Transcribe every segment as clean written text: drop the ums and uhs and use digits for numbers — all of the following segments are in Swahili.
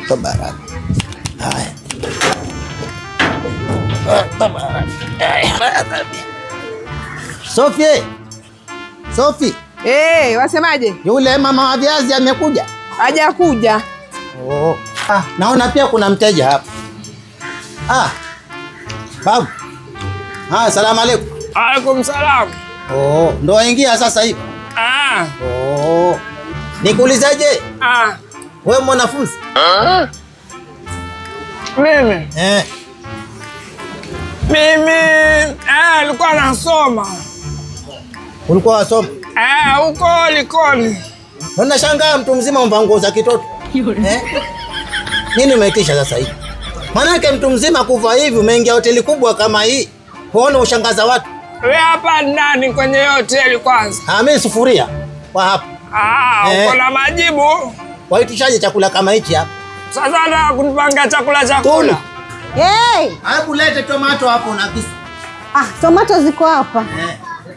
Tabarak. Haya. Tabarak. Sophie. Sophie. Wasemaje? Yule mama wa viazi amekuja? Hajakuja. Oh. Naona pia kuna mteja hapa. Babu. Salamu alaykum. Alaikum salam. Ndo waingia sasa hivi. Nikuulizaje? Wewe mwanafunzi? Mimi? Mimi nilikuwa nasoma. Ulikuwa wasoma? Huko Likoni. Unashangaa mtu mzima umevaa nguo za kitoto. Nini umeitisha sasa hivi? Manake mtu mzima kuvaa hivi umeingia hoteli kubwa kama hii. Huona ushangaza watu. Wewe hapa nani kwenye hoteli kwanza? Mimi sufuria. Kwa hapa. Uko na majibu? Waitishaje chakula kama hichi hapa? Sasa na kunipanga chakula. Hebu lete tomato hapo na kisu. Tomato ziko hapa.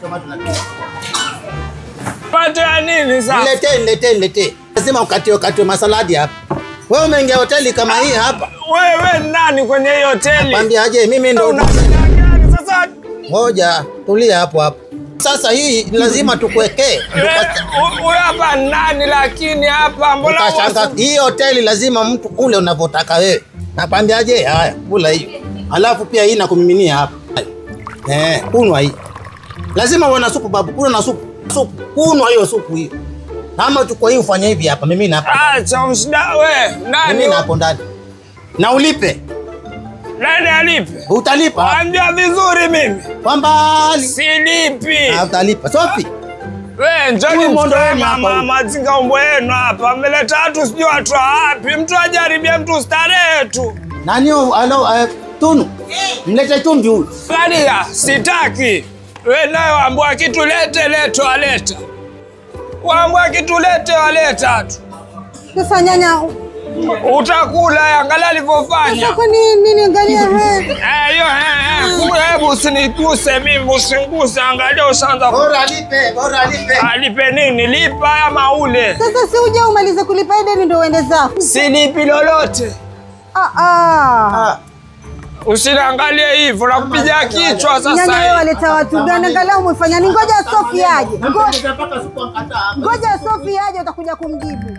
Tomato na kisu. Pate ya nini sasa? Niletee. Lazima ukatiwe masaladi hapa. Wewe umeingia hoteli kama hii hapa. Wewe nani kwenye hii hoteli? Nakwambiaje mimi ndo sasa. Ngoja, tulia hapo. Sasa hii lazima tukuwekee. Wewe hapa nani lakini hapa mbona hii hoteli lazima mtu ule unavyotaka wewe. Nakwambiaje? Haya, kula hiyo. Alafu pia hii nakumiminia hapa. Kunwa hii. Lazima uwe na supu babu. Kuna na supu. Kunwa hiyo supu hiyo. Kama tuko hii ufanye hivi hapa. Mimi na hapa. Acha mshida wewe. Nani? Mimi na hapo ndani. Na ulipe. Nani alipe? Utalipa. Anjia vizuri mimi. Kwamba silipi. Utalipa. Sophie. Wewe njoni mtoe mama zinga umbo yenu hapa. Mmeleta watu sijui watu wapi. Mtu ajaribia mtu starehe tu. Nani Tunu? Mlete chumvi huyu. Faria, sitaki. Wewe naye waambua kitu lete waleta. Waambua kitu lete waleta tu. Sasa nyanya utakula angalia alivyofanya. Sasa kwa nini angalia wewe? Hebu usiniguse mimi, usinguse, angalia ushaanza. Bora alipe. Alipe nini? Lipa ama ule. Sasa si uje umalize kulipa deni ndio uende zako. Silipi lolote. Usiniangalie hivyo, nakupiga kichwa sasa. Nyanya wewe waleta watu gani? Angalau umefanya nini? Ngoja Sophie aje. Ngoja Sophie aje utakuja kumjibu.